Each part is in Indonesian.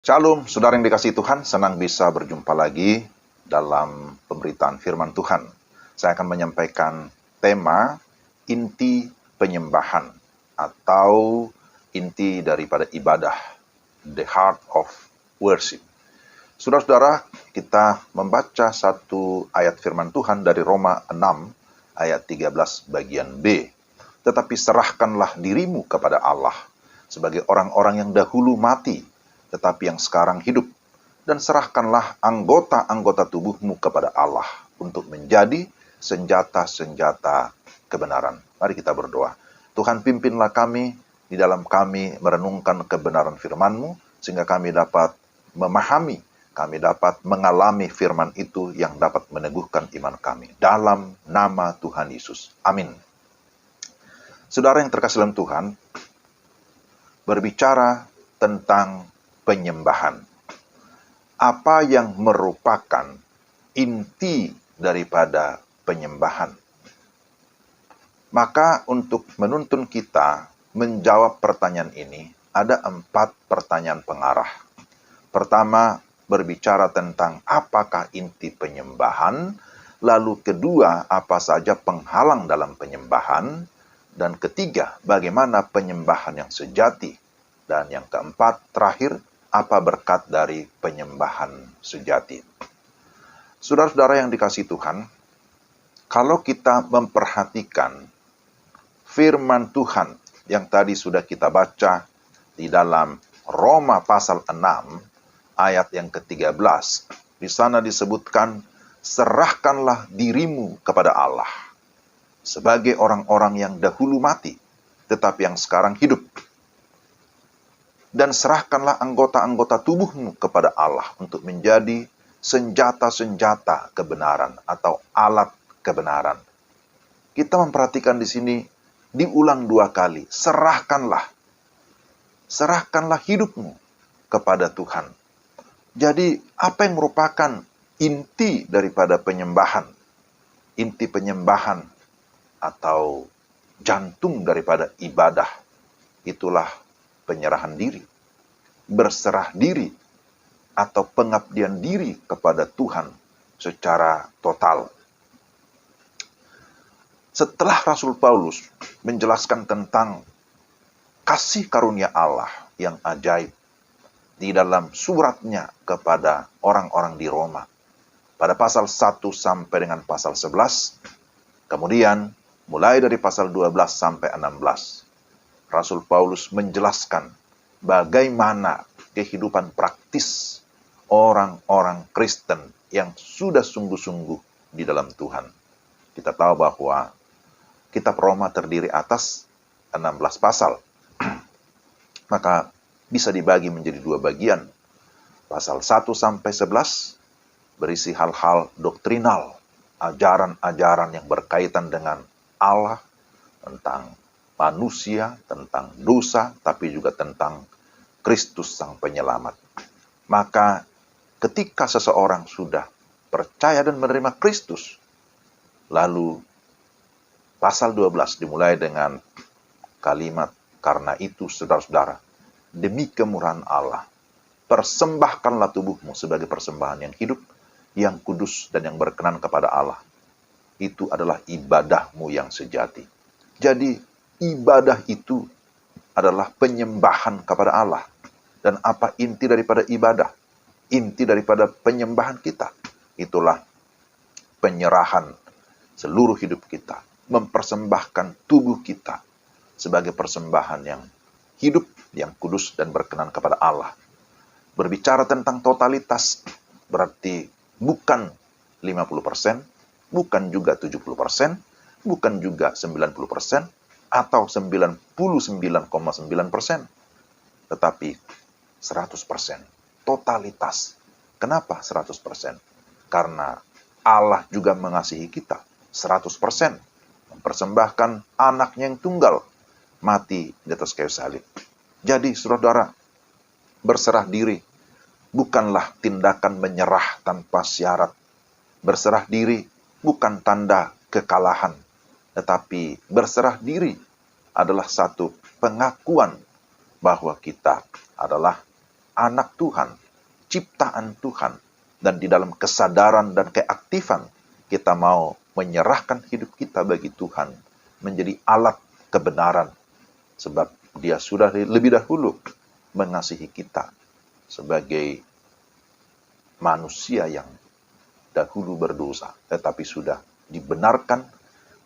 Shalom, saudara yang dikasihi Tuhan, senang bisa berjumpa lagi dalam pemberitaan firman Tuhan. Saya akan menyampaikan tema inti penyembahan atau inti daripada ibadah, the heart of worship. Saudara-saudara, kita membaca satu ayat firman Tuhan dari Roma 6 ayat 13 bagian B. Tetapi serahkanlah dirimu kepada Allah sebagai orang-orang yang dahulu mati, tetapi yang sekarang hidup. Dan serahkanlah anggota-anggota tubuhmu kepada Allah untuk menjadi senjata-senjata kebenaran. Mari kita berdoa. Tuhan, pimpinlah kami di dalam kami merenungkan kebenaran firman-Mu, sehingga kami dapat memahami, kami dapat mengalami firman itu yang dapat meneguhkan iman kami. Dalam nama Tuhan Yesus. Amin. Saudara yang terkasih dalam Tuhan, berbicara tentang penyembahan. Apa yang merupakan inti daripada penyembahan? Maka untuk menuntun kita menjawab pertanyaan ini, ada 4 pertanyaan pengarah. Pertama, berbicara tentang apakah inti penyembahan. Lalu kedua, apa saja penghalang dalam penyembahan. Dan ketiga, bagaimana penyembahan yang sejati. Dan yang keempat, terakhir, apa berkat dari penyembahan sejati. Saudara-saudara yang dikasihi Tuhan, kalau kita memperhatikan firman Tuhan yang tadi sudah kita baca di dalam Roma pasal 6 ayat yang ke-13, di sana disebutkan, serahkanlah dirimu kepada Allah sebagai orang-orang yang dahulu mati, tetapi yang sekarang hidup. Dan serahkanlah anggota-anggota tubuhmu kepada Allah untuk menjadi senjata-senjata kebenaran atau alat kebenaran. Kita memperhatikan di sini diulang 2 kali. Serahkanlah hidupmu kepada Tuhan. Jadi apa yang merupakan inti daripada penyembahan? Inti penyembahan atau jantung daripada ibadah itulah penyerahan diri, berserah diri, atau pengabdian diri kepada Tuhan secara total. Setelah Rasul Paulus menjelaskan tentang kasih karunia Allah yang ajaib di dalam suratnya kepada orang-orang di Roma, pada pasal 1 sampai dengan pasal 11, kemudian mulai dari pasal 12 sampai 16, Rasul Paulus menjelaskan bagaimana kehidupan praktis orang-orang Kristen yang sudah sungguh-sungguh di dalam Tuhan. Kita tahu bahwa kitab Roma terdiri atas 16 pasal. Maka bisa dibagi menjadi 2 bagian. Pasal 1 sampai 11 berisi hal-hal doktrinal, ajaran-ajaran yang berkaitan dengan Allah, tentang manusia, tentang dosa, tapi juga tentang Kristus sang penyelamat. Maka ketika seseorang sudah percaya dan menerima Kristus, lalu pasal 12 dimulai dengan kalimat, karena itu saudara-saudara, demi kemurahan Allah, persembahkanlah tubuhmu sebagai persembahan yang hidup, yang kudus dan yang berkenan kepada Allah. Itu adalah ibadahmu yang sejati. Jadi ibadah itu adalah penyembahan kepada Allah. Dan apa inti daripada ibadah? Inti daripada penyembahan kita, itulah penyerahan seluruh hidup kita. Mempersembahkan tubuh kita sebagai persembahan yang hidup, yang kudus dan berkenan kepada Allah. Berbicara tentang totalitas, berarti bukan 50%, bukan juga 70%, bukan juga 90%, atau 99,9%, tetapi 100%, totalitas. Kenapa 100%? Karena Allah juga mengasihi kita 100%, mempersembahkan anaknya yang tunggal, mati di atas kayu salib. Jadi saudara, berserah diri bukanlah tindakan menyerah tanpa syarat. Berserah diri bukan tanda kekalahan, tetapi berserah diri adalah satu pengakuan bahwa kita adalah anak Tuhan, ciptaan Tuhan, dan di dalam kesadaran dan keaktifan kita mau menyerahkan hidup kita bagi Tuhan, menjadi alat kebenaran, sebab Dia sudah lebih dahulu mengasihi kita sebagai manusia yang dahulu berdosa, tetapi sudah dibenarkan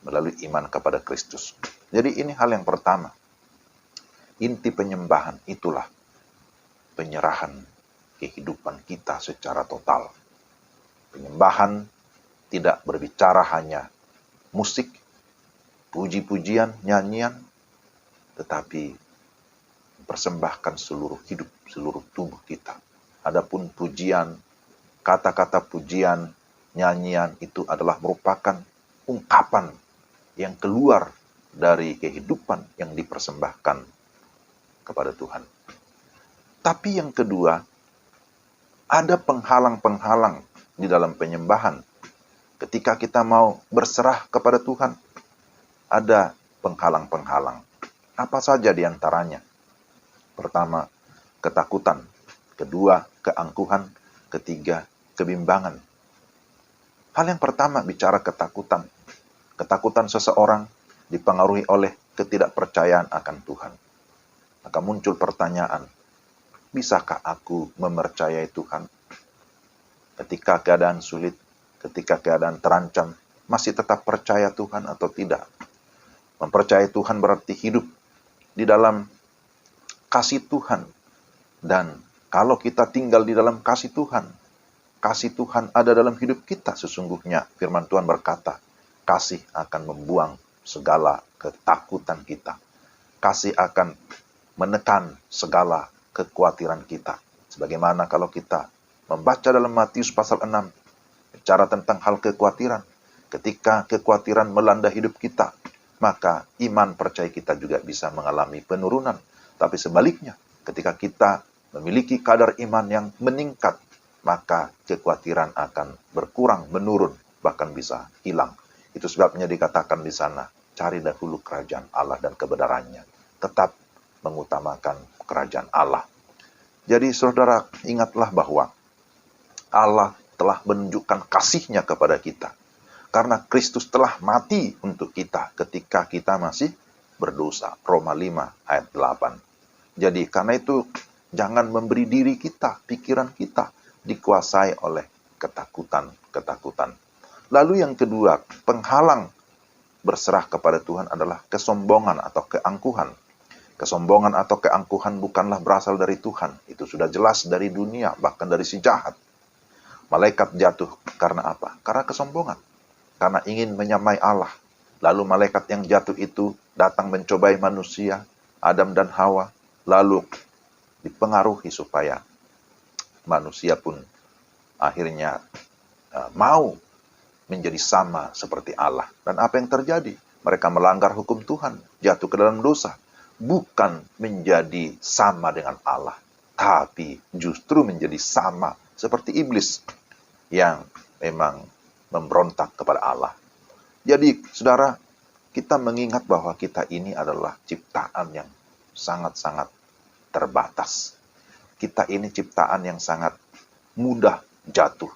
melalui iman kepada Kristus. Jadi ini hal yang pertama. Inti penyembahan itulah penyerahan kehidupan kita secara total. Penyembahan tidak berbicara hanya musik, puji-pujian, nyanyian, tetapi mempersembahkan seluruh hidup, seluruh tubuh kita. Adapun pujian, kata-kata pujian, nyanyian itu adalah merupakan ungkapan yang keluar dari kehidupan yang dipersembahkan kepada Tuhan. Tapi yang kedua, ada penghalang-penghalang di dalam penyembahan. Ketika kita mau berserah kepada Tuhan, ada penghalang-penghalang. Apa saja di antaranya? Pertama, ketakutan. Kedua, keangkuhan. Ketiga, kebimbangan. Hal yang pertama bicara ketakutan. Ketakutan seseorang dipengaruhi oleh ketidakpercayaan akan Tuhan. Maka muncul pertanyaan, bisakah aku mempercayai Tuhan? Ketika keadaan sulit, ketika keadaan terancam, masih tetap percaya Tuhan atau tidak? Mempercayai Tuhan berarti hidup di dalam kasih Tuhan. Dan kalau kita tinggal di dalam kasih Tuhan ada dalam hidup kita sesungguhnya. Firman Tuhan berkata, kasih akan membuang segala ketakutan kita. Kasih akan menekan segala kekhawatiran kita. Sebagaimana kalau kita membaca dalam Matius pasal 6, bicara tentang hal kekhawatiran. Ketika kekhawatiran melanda hidup kita, maka iman percaya kita juga bisa mengalami penurunan. Tapi sebaliknya, ketika kita memiliki kadar iman yang meningkat, maka kekhawatiran akan berkurang, menurun, bahkan bisa hilang. Itu sebabnya dikatakan di sana, cari dahulu kerajaan Allah dan kebenarannya. Tetap mengutamakan kerajaan Allah. Jadi saudara, ingatlah bahwa Allah telah menunjukkan kasih-Nya kepada kita. Karena Kristus telah mati untuk kita ketika kita masih berdosa. Roma 5 ayat 8. Jadi karena itu, jangan memberi diri kita, pikiran kita, dikuasai oleh ketakutan. Lalu yang kedua, penghalang berserah kepada Tuhan adalah kesombongan atau keangkuhan. Kesombongan atau keangkuhan bukanlah berasal dari Tuhan. Itu sudah jelas dari dunia, bahkan dari si jahat. Malaikat jatuh karena apa? Karena kesombongan. Karena ingin menyamai Allah. Lalu malaikat yang jatuh itu datang mencobai manusia, Adam dan Hawa. Lalu dipengaruhi supaya manusia pun akhirnya mau menjadi sama seperti Allah. Dan apa yang terjadi? Mereka melanggar hukum Tuhan, jatuh ke dalam dosa. Bukan menjadi sama dengan Allah, tapi justru menjadi sama seperti iblis yang memang memberontak kepada Allah. Jadi, saudara, kita mengingat bahwa kita ini adalah ciptaan yang sangat-sangat terbatas. Kita ini ciptaan yang sangat mudah jatuh.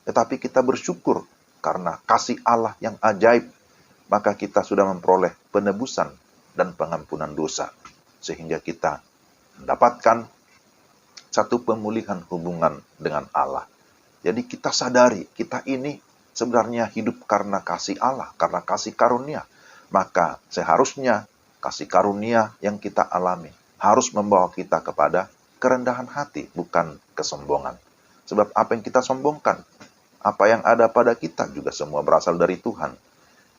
Tetapi kita bersyukur karena kasih Allah yang ajaib, maka kita sudah memperoleh penebusan dan pengampunan dosa. Sehingga kita mendapatkan satu pemulihan hubungan dengan Allah. Jadi kita sadari, kita ini sebenarnya hidup karena kasih Allah, karena kasih karunia. Maka seharusnya kasih karunia yang kita alami harus membawa kita kepada kerendahan hati, bukan kesombongan. Sebab apa yang kita sombongkan, apa yang ada pada kita juga semua berasal dari Tuhan.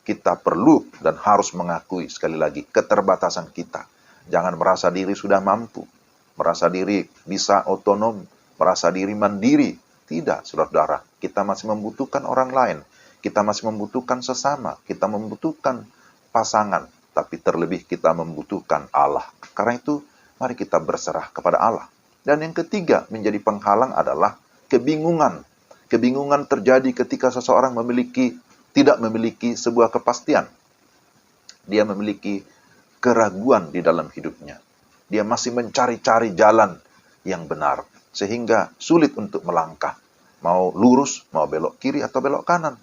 Kita perlu dan harus mengakui sekali lagi keterbatasan kita. Jangan merasa diri sudah mampu, merasa diri bisa otonom, merasa diri mandiri. Tidak, saudara, kita masih membutuhkan orang lain. Kita masih membutuhkan sesama, kita membutuhkan pasangan, tapi terlebih kita membutuhkan Allah. Karena itu, mari kita berserah kepada Allah. Dan yang ketiga menjadi penghalang adalah kebingungan. Kebingungan terjadi ketika seseorang tidak memiliki sebuah kepastian. Dia memiliki keraguan di dalam hidupnya. Dia masih mencari-cari jalan yang benar. sehingga sulit untuk melangkah. Mau lurus, mau belok kiri atau belok kanan.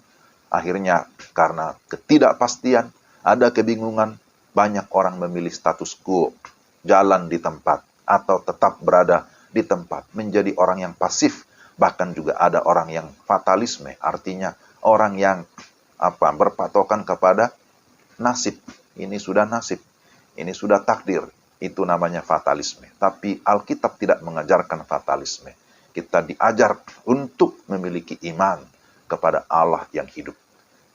Akhirnya karena ketidakpastian, ada kebingungan, banyak orang memilih status quo, jalan di tempat, atau tetap berada di tempat, menjadi orang yang pasif. Bahkan juga ada orang yang fatalisme, artinya orang yang berpatokan kepada nasib. Ini sudah nasib, ini sudah takdir. Itu namanya fatalisme. Tapi Alkitab tidak mengajarkan fatalisme. Kita diajar untuk memiliki iman kepada Allah yang hidup.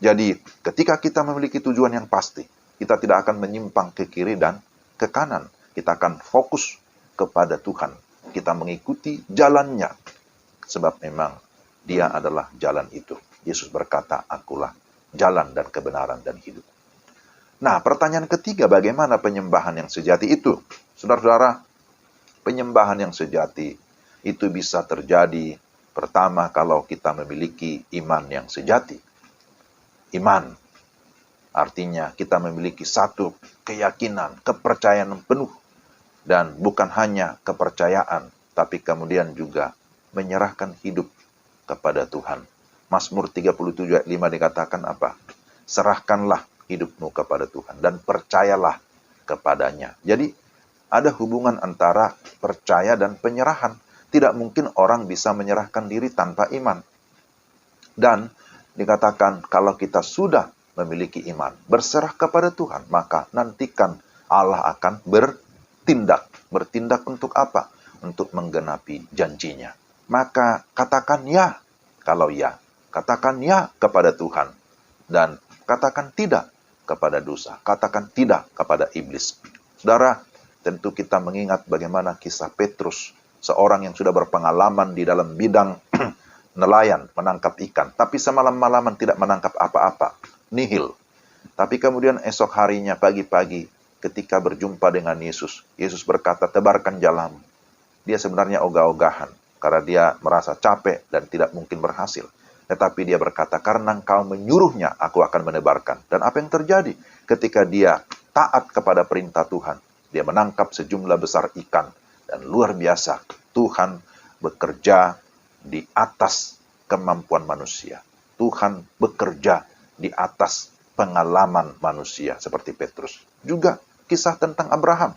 Jadi, ketika kita memiliki tujuan yang pasti, kita tidak akan menyimpang ke kiri dan ke kanan. Kita akan fokus kepada Tuhan. Kita mengikuti jalannya. Sebab memang Dia adalah jalan itu. Yesus berkata, "Akulah jalan dan kebenaran dan hidup." Nah, pertanyaan ketiga, bagaimana penyembahan yang sejati itu? Saudara-saudara, penyembahan yang sejati itu bisa terjadi pertama kalau kita memiliki iman yang sejati. Iman artinya kita memiliki satu keyakinan, kepercayaan penuh. Dan bukan hanya kepercayaan, tapi kemudian juga menyerahkan hidup kepada Tuhan. Mazmur 37 ayat 5 dikatakan apa? Serahkanlah hidupmu kepada Tuhan dan percayalah kepadanya. Jadi ada hubungan antara percaya dan penyerahan. Tidak mungkin orang bisa menyerahkan diri tanpa iman. Dan dikatakan kalau kita sudah memiliki iman, berserah kepada Tuhan, maka nantikan Allah akan bertindak. Bertindak untuk apa? Untuk menggenapi janjinya. Maka katakan ya kalau ya. Katakan ya kepada Tuhan. Dan katakan tidak kepada dosa. Katakan tidak kepada iblis. Saudara, tentu kita mengingat bagaimana kisah Petrus, seorang yang sudah berpengalaman di dalam bidang nelayan, menangkap ikan. Tapi semalam-malaman tidak menangkap apa-apa. Nihil. Tapi kemudian esok harinya pagi-pagi ketika berjumpa dengan Yesus, Yesus berkata, "Tebarkan jalamu." Dia sebenarnya ogah-ogahan karena dia merasa capek dan tidak mungkin berhasil. Tetapi dia berkata, "Karena engkau menyuruhnya, aku akan menebarkan." Dan apa yang terjadi? Ketika dia taat kepada perintah Tuhan, dia menangkap sejumlah besar ikan. Dan luar biasa, Tuhan bekerja di atas kemampuan manusia. Tuhan bekerja di atas pengalaman manusia seperti Petrus. Juga kisah tentang Abraham.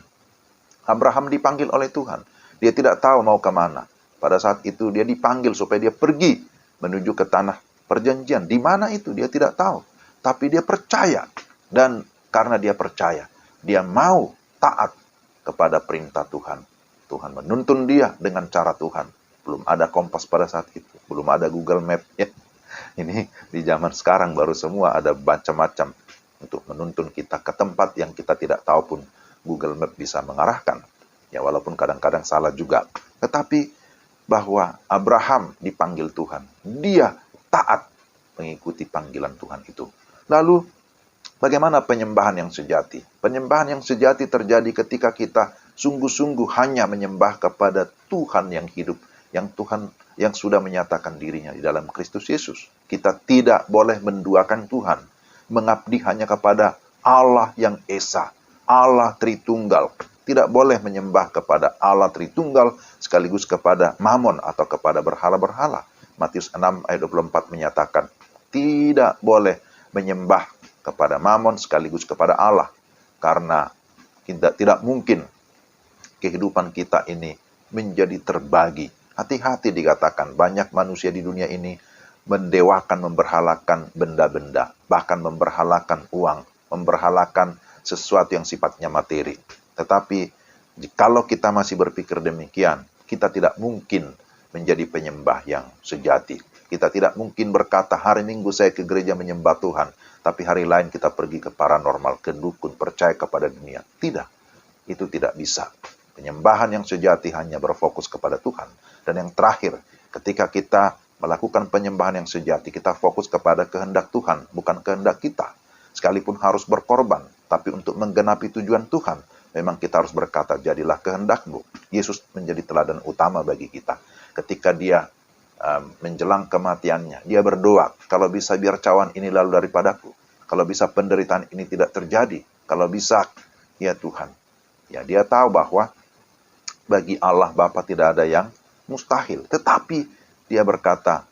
Abraham dipanggil oleh Tuhan. Dia tidak tahu mau kemana. Pada saat itu dia dipanggil supaya dia pergi menuju ke tanah perjanjian. Di mana itu dia tidak tahu. Tapi dia percaya. Dan karena dia percaya, dia mau taat kepada perintah Tuhan. Tuhan menuntun dia dengan cara Tuhan. Belum ada kompas pada saat itu. Belum ada Google Map. Ya. Ini di zaman sekarang baru semua ada macam-macam untuk menuntun kita ke tempat yang kita tidak tahu pun Google Map bisa mengarahkan. Ya walaupun kadang-kadang salah juga. Tetapi bahwa Abraham dipanggil Tuhan. Dia taat mengikuti panggilan Tuhan itu. Lalu bagaimana penyembahan yang sejati? Penyembahan yang sejati terjadi ketika kita sungguh-sungguh hanya menyembah kepada Tuhan yang hidup, yang Tuhan yang sudah menyatakan dirinya di dalam Kristus Yesus. Kita tidak boleh menduakan Tuhan, mengabdi hanya kepada Allah yang Esa, Allah Tritunggal. Tidak boleh menyembah kepada Allah Tritunggal sekaligus kepada Mammon atau kepada berhala-berhala. Matius 6 ayat 24 menyatakan, tidak boleh menyembah kepada Mammon sekaligus kepada Allah. Karena tidak mungkin kehidupan kita ini menjadi terbagi. Hati-hati dikatakan, banyak manusia di dunia ini mendewakan, memberhalakan benda-benda, bahkan memberhalakan uang, memberhalakan sesuatu yang sifatnya materi. Tetapi, kalau kita masih berpikir demikian, kita tidak mungkin menjadi penyembah yang sejati. Kita tidak mungkin berkata, hari Minggu saya ke gereja menyembah Tuhan, tapi hari lain kita pergi ke paranormal, ke dukun, percaya kepada dunia. Tidak, itu tidak bisa. Penyembahan yang sejati hanya berfokus kepada Tuhan. Dan yang terakhir, ketika kita melakukan penyembahan yang sejati, kita fokus kepada kehendak Tuhan, bukan kehendak kita. Sekalipun harus berkorban, tapi untuk menggenapi tujuan Tuhan, memang kita harus berkata, jadilah kehendak-Mu. Yesus menjadi teladan utama bagi kita. Ketika dia menjelang kematiannya, dia berdoa, kalau bisa biar cawan ini lalu daripadaku. Kalau bisa penderitaan ini tidak terjadi. Kalau bisa, ya Tuhan. Ya, dia tahu bahwa bagi Allah Bapa tidak ada yang mustahil. Tetapi dia berkata,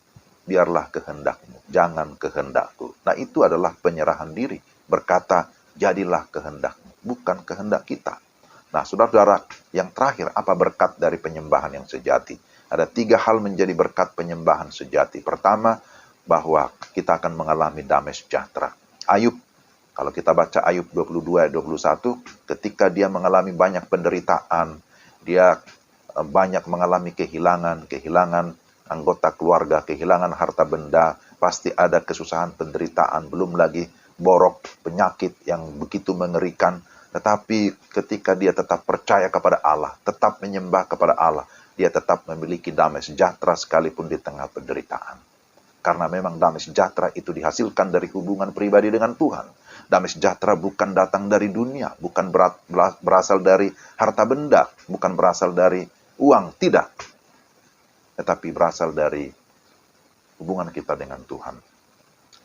biarlah kehendakmu, jangan kehendakku. Nah, itu adalah penyerahan diri. Berkata, jadilah kehendakmu, bukan kehendak kita. Nah, saudara-saudara, yang terakhir, apa berkat dari penyembahan yang sejati? Ada 3 hal menjadi berkat penyembahan sejati. Pertama, bahwa kita akan mengalami damai sejahtera. Ayub, kalau kita baca Ayub 22 ayat 21, ketika dia mengalami banyak penderitaan, dia banyak mengalami kehilangan anggota keluarga, kehilangan harta benda, pasti ada kesusahan, penderitaan, belum lagi borok, penyakit yang begitu mengerikan. Tetapi ketika dia tetap percaya kepada Allah, tetap menyembah kepada Allah, dia tetap memiliki damai sejahtera sekalipun di tengah penderitaan. Karena memang damai sejahtera itu dihasilkan dari hubungan pribadi dengan Tuhan. Damai sejahtera bukan datang dari dunia, bukan berasal dari harta benda, bukan berasal dari uang, tidak. Tetapi berasal dari hubungan kita dengan Tuhan.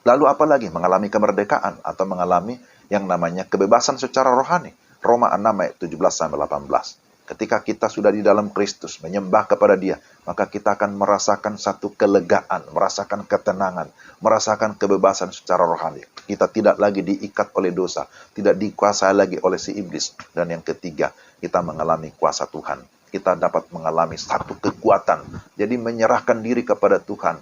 Lalu apalagi mengalami kemerdekaan atau mengalami yang namanya kebebasan secara rohani. Roma 6 ayat 17-18. Ketika kita sudah di dalam Kristus, menyembah kepada Dia, maka kita akan merasakan satu kelegaan, merasakan ketenangan, merasakan kebebasan secara rohani. Kita tidak lagi diikat oleh dosa, tidak dikuasai lagi oleh si iblis. Dan yang ketiga, kita mengalami kuasa Tuhan. Kita dapat mengalami satu kekuatan. Jadi menyerahkan diri kepada Tuhan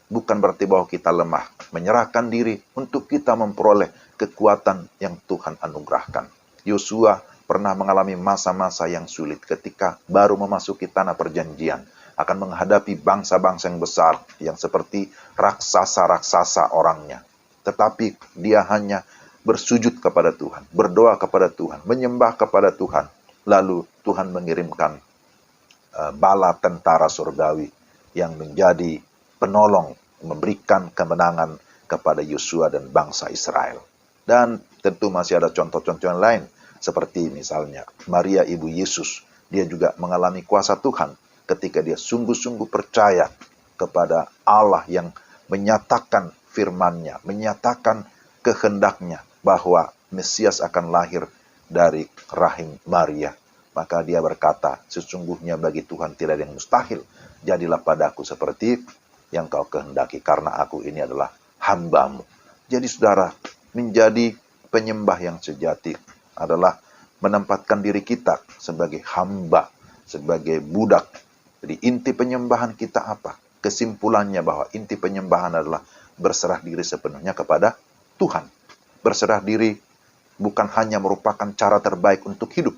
bukan berarti bahwa kita lemah. Menyerahkan diri untuk kita memperoleh kekuatan yang Tuhan anugerahkan. Yosua pernah mengalami masa-masa yang sulit ketika baru memasuki tanah perjanjian. Akan menghadapi bangsa-bangsa yang besar yang seperti raksasa-raksasa orangnya. Tetapi dia hanya bersujud kepada Tuhan, berdoa kepada Tuhan, menyembah kepada Tuhan. Lalu Tuhan mengirimkan bala tentara surgawi yang menjadi penolong, memberikan kemenangan kepada Yosua dan bangsa Israel. Dan tentu masih ada contoh-contoh yang lain, seperti misalnya Maria ibu Yesus. Dia juga mengalami kuasa Tuhan ketika dia sungguh-sungguh percaya kepada Allah yang menyatakan firman-Nya, menyatakan kehendaknya bahwa Mesias akan lahir dari rahim Maria. Maka dia berkata, sesungguhnya bagi Tuhan tidak ada yang mustahil. Jadilah padaku seperti yang kau kehendaki, karena aku ini adalah hamba-Mu. Jadi saudara, menjadi penyembah yang sejati adalah menempatkan diri kita sebagai hamba, sebagai budak. Jadi inti penyembahan kita apa? Kesimpulannya bahwa inti penyembahan adalah berserah diri sepenuhnya kepada Tuhan. Berserah diri bukan hanya merupakan cara terbaik untuk hidup,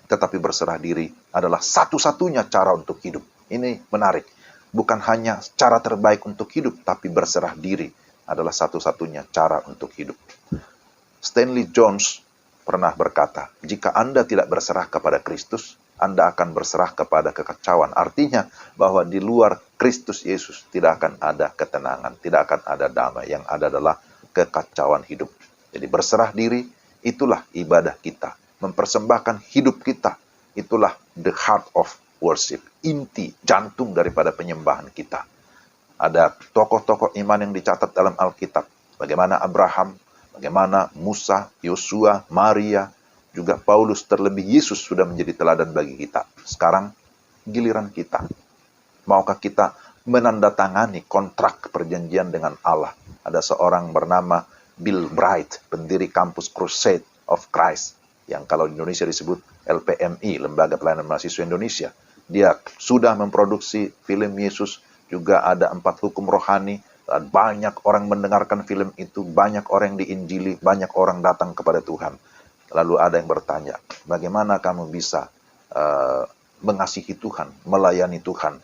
tetapi berserah diri adalah satu-satunya cara untuk hidup. Ini menarik. Bukan hanya cara terbaik untuk hidup, tapi berserah diri adalah satu-satunya cara untuk hidup. Stanley Jones pernah berkata, jika Anda tidak berserah kepada Kristus, Anda akan berserah kepada kekacauan. Artinya bahwa di luar Kristus Yesus tidak akan ada ketenangan, tidak akan ada damai. Yang ada adalah kekacauan hidup. Jadi berserah diri, itulah ibadah kita. Mempersembahkan hidup kita, itulah the heart of worship, inti, jantung daripada penyembahan kita. Ada tokoh-tokoh iman yang dicatat dalam Alkitab, bagaimana Abraham, bagaimana Musa, Yosua, Maria, juga Paulus, terlebih Yesus sudah menjadi teladan bagi kita. Sekarang giliran kita. Maukah kita menandatangani kontrak perjanjian dengan Allah? Ada seorang bernama Bill Bright, pendiri kampus Crusade of Christ, yang kalau di Indonesia disebut LPMI, Lembaga Pelayanan Mahasiswa Indonesia. Dia sudah memproduksi film Yesus, juga ada 4 hukum rohani, dan banyak orang mendengarkan film itu, banyak orang yang diinjili, banyak orang datang kepada Tuhan. Lalu ada yang bertanya, bagaimana kamu bisa mengasihi Tuhan, melayani Tuhan?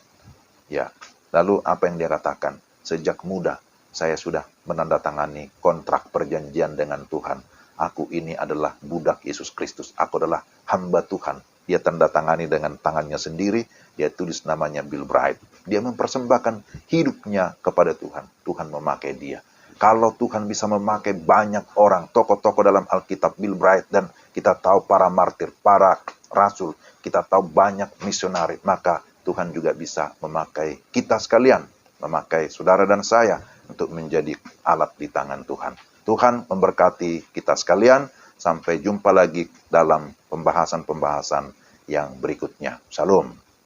Ya, lalu apa yang dia katakan? Sejak muda, saya sudah menandatangani kontrak perjanjian dengan Tuhan. Aku ini adalah budak Yesus Kristus. Aku adalah hamba Tuhan. Dia tanda tangani dengan tangannya sendiri. Dia tulis namanya Bill Bright. Dia mempersembahkan hidupnya kepada Tuhan. Tuhan memakai dia. Kalau Tuhan bisa memakai banyak orang, tokoh-tokoh dalam Alkitab, Bill Bright, dan kita tahu para martir, para rasul, kita tahu banyak misionari, maka Tuhan juga bisa memakai kita sekalian, memakai saudara dan saya untuk menjadi alat di tangan Tuhan. Tuhan memberkati kita sekalian. Sampai jumpa lagi dalam pembahasan-pembahasan yang berikutnya. Shalom.